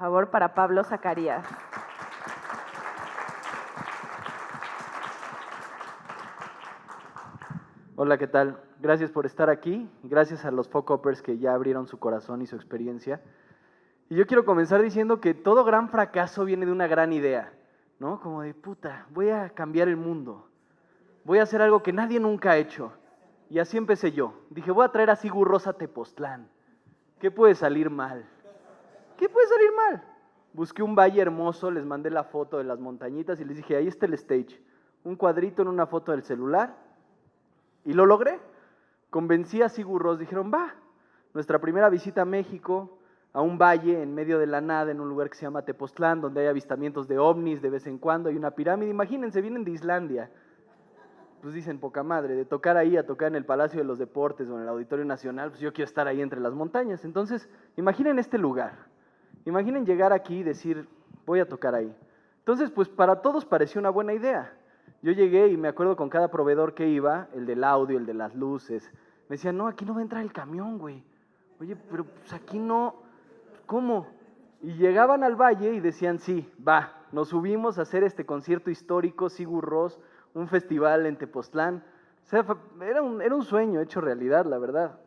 favor, para Pablo Zacarías. Hola, ¿qué tal? Gracias por estar aquí. Gracias a los Focopers que ya abrieron su corazón y su experiencia. Y yo quiero comenzar diciendo que todo gran fracaso viene de una gran idea, ¿no? Como de, puta, voy a cambiar el mundo. Voy a hacer algo que nadie nunca ha hecho. Y así empecé yo. Dije, voy a traer a Sigur Rós a Tepoztlán. ¿Qué puede salir mal? ¿Qué puede salir mal? Busqué un valle hermoso, les mandé la foto de las montañitas y les dije, ahí está el stage. Un cuadrito en una foto del celular. Y lo logré. Convencí a Sigur Rós, dijeron, va. Nuestra primera visita a México, a un valle en medio de la nada, en un lugar que se llama Tepoztlán, donde hay avistamientos de ovnis de vez en cuando, hay una pirámide. Imagínense, vienen de Islandia. Pues dicen, poca madre, de tocar ahí a tocar en el Palacio de los Deportes o en el Auditorio Nacional, pues yo quiero estar ahí entre las montañas. Entonces, imaginen este lugar. Imaginen llegar aquí y decir, voy a tocar ahí. Entonces, pues para todos pareció una buena idea. Yo llegué y me acuerdo con cada proveedor que iba, el del audio, el de las luces, me decían, no, aquí no va a entrar el camión, güey. Oye, pero pues aquí no, ¿cómo? Y llegaban al valle y decían, sí, va, nos subimos a hacer este concierto histórico, Sigur Rós, un festival en Tepoztlán. O sea, era un sueño hecho realidad, la verdad.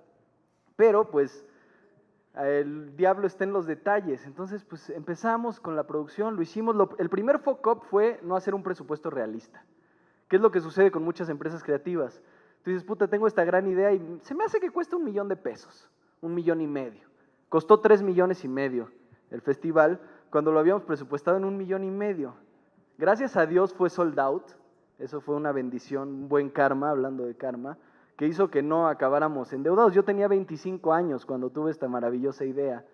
Pero pues el diablo está en los detalles. Entonces, pues empezamos con la producción, lo hicimos. El primer fuck-up fue no hacer un presupuesto realista. ¿Qué es lo que sucede con muchas empresas creativas? Tú dices, puta, tengo esta gran idea y se me hace que cuesta $1,000,000, 1,500,000. Costó 3,500,000 el festival, cuando lo habíamos presupuestado en 1,500,000. Gracias a Dios fue sold out. Eso fue una bendición, un buen karma, hablando de karma, que hizo que no acabáramos endeudados. Yo tenía 25 años cuando tuve esta maravillosa idea,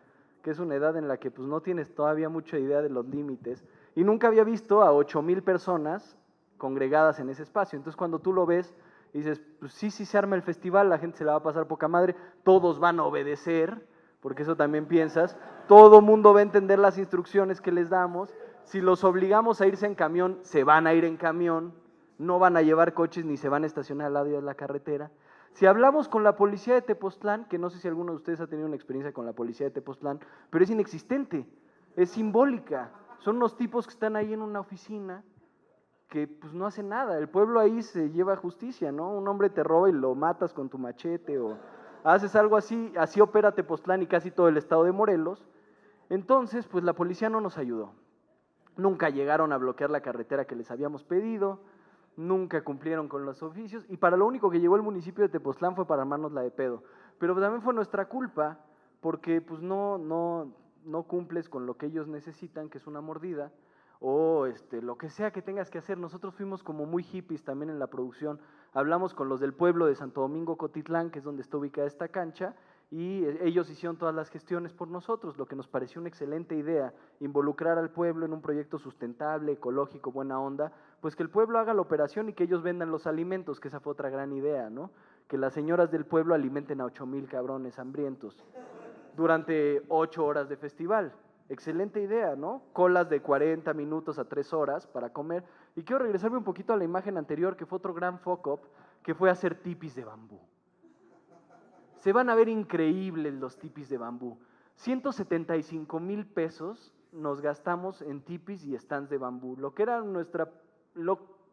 que es una edad en la que pues no tienes todavía mucha idea de los límites, y nunca había visto a 8,000 personas congregadas en ese espacio. Entonces cuando tú lo ves, dices, pues sí, sí se arma el festival, la gente se la va a pasar poca madre, todos van a obedecer, porque eso también piensas, todo mundo va a entender las instrucciones que les damos. Si los obligamos a irse en camión, se van a ir en camión, no van a llevar coches ni se van a estacionar al lado de la carretera. Si hablamos con la policía de Tepoztlán, que no sé si alguno de ustedes ha tenido una experiencia con la policía de Tepoztlán, pero es inexistente, es simbólica. Son unos tipos que están ahí en una oficina que pues no hacen nada. El pueblo ahí se lleva justicia, ¿no? Un hombre te roba y lo matas con tu machete o haces algo así, así opera Tepoztlán y casi todo el estado de Morelos. Entonces, pues la policía no nos ayudó. Nunca llegaron a bloquear la carretera que les habíamos pedido, nunca cumplieron con los oficios y para lo único que llegó el municipio de Tepoztlán fue para armarnos la de pedo. Pero también fue nuestra culpa porque pues no cumples con lo que ellos necesitan, que es una mordida, o lo que sea que tengas que hacer. Nosotros fuimos como muy hippies también en la producción. Hablamos con los del pueblo de Santo Domingo Cotitlán, que es donde está ubicada esta cancha, y ellos hicieron todas las gestiones por nosotros, lo que nos pareció una excelente idea, involucrar al pueblo en un proyecto sustentable, ecológico, buena onda, pues que el pueblo haga la operación y que ellos vendan los alimentos, que esa fue otra gran idea, ¿no? Que las señoras del pueblo alimenten a 8,000 cabrones hambrientos durante 8 horas de festival. Excelente idea, ¿no? Colas de 40 minutos a 3 horas para comer. Y quiero regresarme un poquito a la imagen anterior, que fue otro gran fuck-up, que fue hacer tipis de bambú. Se van a ver increíbles los tipis de bambú. 175,000 pesos nos gastamos en tipis y stands de bambú. Lo que era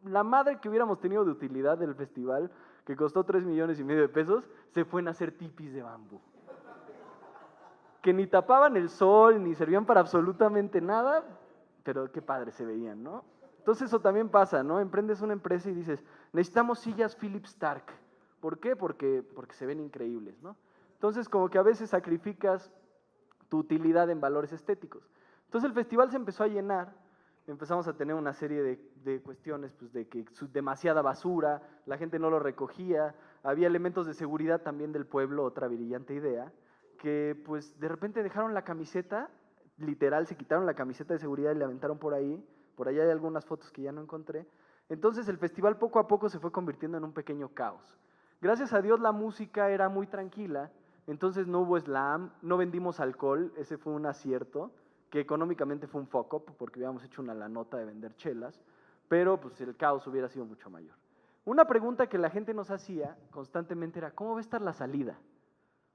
la madre que hubiéramos tenido de utilidad del festival, que costó 3,500,000 de pesos, se fue en hacer tipis de bambú. Que ni tapaban el sol, ni servían para absolutamente nada, pero qué padre se veían, ¿no? Entonces eso también pasa, ¿no? Emprendes una empresa y dices, necesitamos sillas Philip Stark. ¿Por qué? Porque se ven increíbles, ¿no? Entonces como que a veces sacrificas tu utilidad en valores estéticos. Entonces el festival se empezó a llenar, empezamos a tener una serie de cuestiones, pues de que demasiada basura, la gente no lo recogía, había elementos de seguridad también del pueblo, otra brillante idea, que pues de repente dejaron la camiseta, literal, se quitaron la camiseta de seguridad y la aventaron por ahí hay algunas fotos que ya no encontré. Entonces el festival poco a poco se fue convirtiendo en un pequeño caos. Gracias a Dios la música era muy tranquila, entonces no hubo slam, no vendimos alcohol, ese fue un acierto, que económicamente fue un fuck up, porque habíamos hecho una la nota de vender chelas, pero pues el caos hubiera sido mucho mayor. Una pregunta que la gente nos hacía constantemente era, ¿cómo va a estar la salida?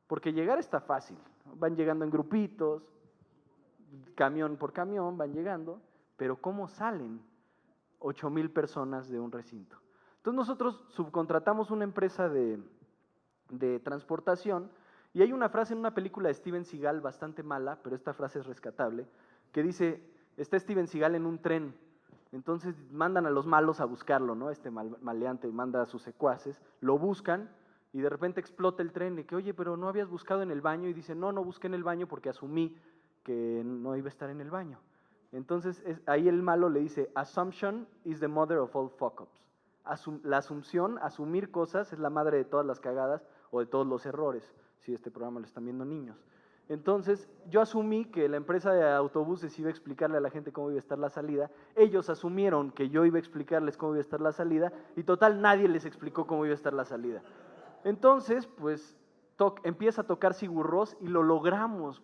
Porque llegar está fácil, van llegando en grupitos, camión por camión van llegando, pero ¿cómo salen 8,000 personas de un recinto? Entonces nosotros subcontratamos una empresa de transportación y hay una frase en una película de Steven Seagal bastante mala, pero esta frase es rescatable, que dice, está Steven Seagal en un tren, entonces mandan a los malos a buscarlo, ¿no? Este maleante manda a sus secuaces, lo buscan y de repente explota el tren y que, oye, pero ¿no habías buscado en el baño? Y dice, no busqué en el baño porque asumí que no iba a estar en el baño. Entonces ahí el malo le dice, assumption is the mother of all fuck-ups. La asunción, asumir cosas, es la madre de todas las cagadas o de todos los errores, si este programa lo están viendo niños. Entonces, yo asumí que la empresa de autobuses iba a explicarle a la gente cómo iba a estar la salida, ellos asumieron que yo iba a explicarles cómo iba a estar la salida, y total, nadie les explicó cómo iba a estar la salida. Entonces, pues, empieza a tocar Sigur Rós y lo logramos,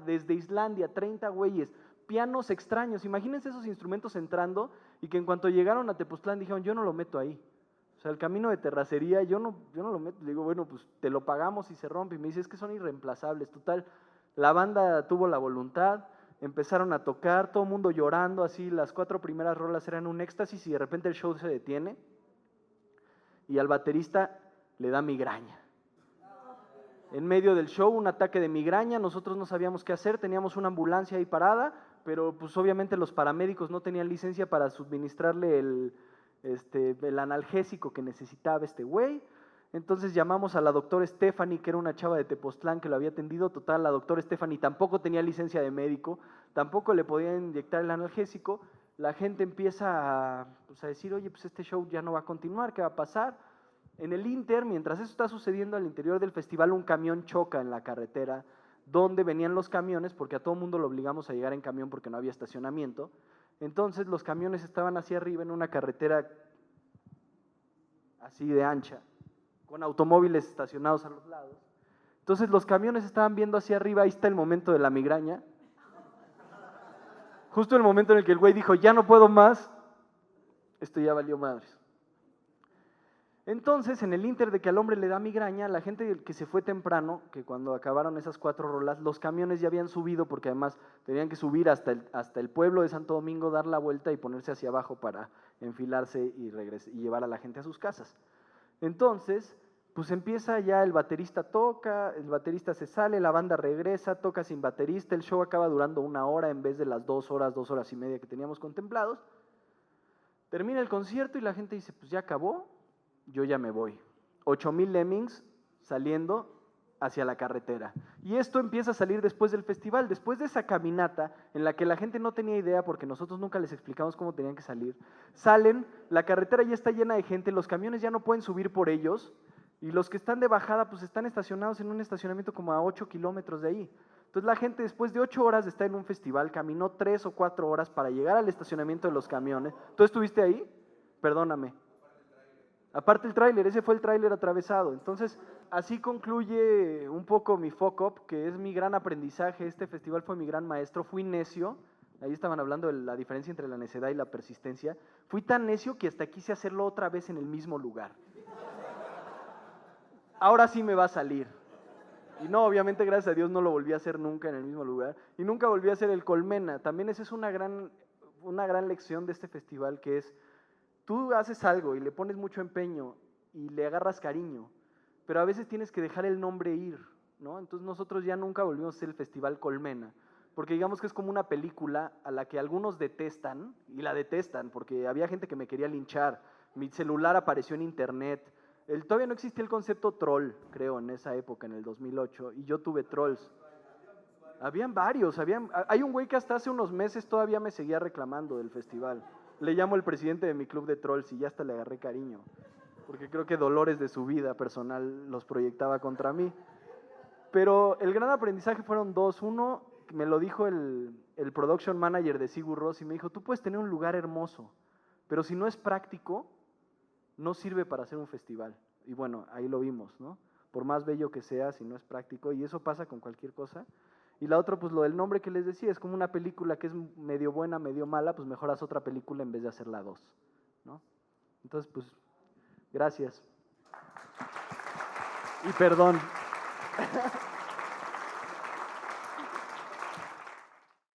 desde Islandia, 30 güeyes, pianos extraños, imagínense esos instrumentos entrando y que en cuanto llegaron a Tepoztlán dijeron, yo no lo meto ahí. O sea, el camino de terracería, yo no lo meto. Le digo, bueno, pues te lo pagamos y se rompe. Y me dice, es que son irreemplazables. Total, la banda tuvo la voluntad, empezaron a tocar, todo el mundo llorando, así, las 4 primeras rolas eran un éxtasis y de repente el show se detiene y al baterista le da migraña. En medio del show, un ataque de migraña, nosotros no sabíamos qué hacer, teníamos una ambulancia ahí parada, pero pues obviamente los paramédicos no tenían licencia para suministrarle el analgésico que necesitaba este güey. Entonces llamamos a la doctora Stephanie, que era una chava de Tepoztlán que lo había atendido. Total, la doctora Stephanie tampoco tenía licencia de médico, tampoco le podían inyectar el analgésico. La gente empieza a decir, oye, pues este show ya no va a continuar, ¿qué va a pasar? En el Inter, mientras eso está sucediendo al interior del festival, un camión choca en la carretera donde venían los camiones, porque a todo mundo lo obligamos a llegar en camión porque no había estacionamiento. Entonces los camiones estaban hacia arriba en una carretera así de ancha, con automóviles estacionados a los lados. Entonces los camiones estaban viendo hacia arriba, ahí está el momento de la migraña. Justo el momento en el que el güey dijo, ya no puedo más, esto ya valió madres. Entonces, en el inter de que al hombre le da migraña, la gente que se fue temprano, que cuando acabaron esas 4 rolas, los camiones ya habían subido, porque además tenían que subir hasta el pueblo de Santo Domingo, dar la vuelta y ponerse hacia abajo para enfilarse y llevar a la gente a sus casas. Entonces, pues empieza ya, el baterista toca, el baterista se sale, la banda regresa, toca sin baterista, el show acaba durando 1 hora en vez de las 2 horas, 2 horas y media que teníamos contemplados. Termina el concierto y la gente dice, pues ya acabó, yo ya me voy. 8,000 lemmings saliendo hacia la carretera. Y esto empieza a salir después del festival, después de esa caminata en la que la gente no tenía idea porque nosotros nunca les explicamos cómo tenían que salir. Salen, la carretera ya está llena de gente, los camiones ya no pueden subir por ellos y los que están de bajada pues están estacionados en un estacionamiento como a 8 kilómetros de ahí. Entonces la gente después de 8 horas de estar en un festival caminó 3 o 4 horas para llegar al estacionamiento de los camiones. ¿Tú estuviste ahí? Perdóname. Aparte el tráiler, ese fue el tráiler atravesado. Entonces, así concluye un poco mi fuck up, que es mi gran aprendizaje. Este festival fue mi gran maestro. Fui necio, ahí estaban hablando de la diferencia entre la necedad y la persistencia. Fui tan necio que hasta quise hacerlo otra vez en el mismo lugar. Ahora sí me va a salir. Y no, obviamente, gracias a Dios, no lo volví a hacer nunca en el mismo lugar. Y nunca volví a hacer el Colmena. También esa es una gran lección de este festival, que es, tú haces algo y le pones mucho empeño y le agarras cariño, pero a veces tienes que dejar el nombre ir, ¿no? Entonces nosotros ya nunca volvimos a hacer el Festival Colmena, porque digamos que es como una película a la que algunos detestan, y la detestan, porque había gente que me quería linchar, mi celular apareció en internet, todavía no existía el concepto troll, creo, en esa época, en el 2008, y yo tuve trolls. Habían varios, hay un güey que hasta hace unos meses todavía me seguía reclamando del festival. Le llamo el presidente de mi club de trolls y ya hasta le agarré cariño, porque creo que dolores de su vida personal los proyectaba contra mí. Pero el gran aprendizaje fueron 2. Uno, me lo dijo el production manager de Sigur Rós y me dijo, tú puedes tener un lugar hermoso, pero si no es práctico, no sirve para hacer un festival. Y bueno, ahí lo vimos, ¿no? Por más bello que sea, si no es práctico, y eso pasa con cualquier cosa. Y la otra, pues lo del nombre que les decía, es como una película que es medio buena, medio mala, pues mejor haz otra película en vez de hacerla 2, ¿no? Entonces, pues, gracias. Y perdón.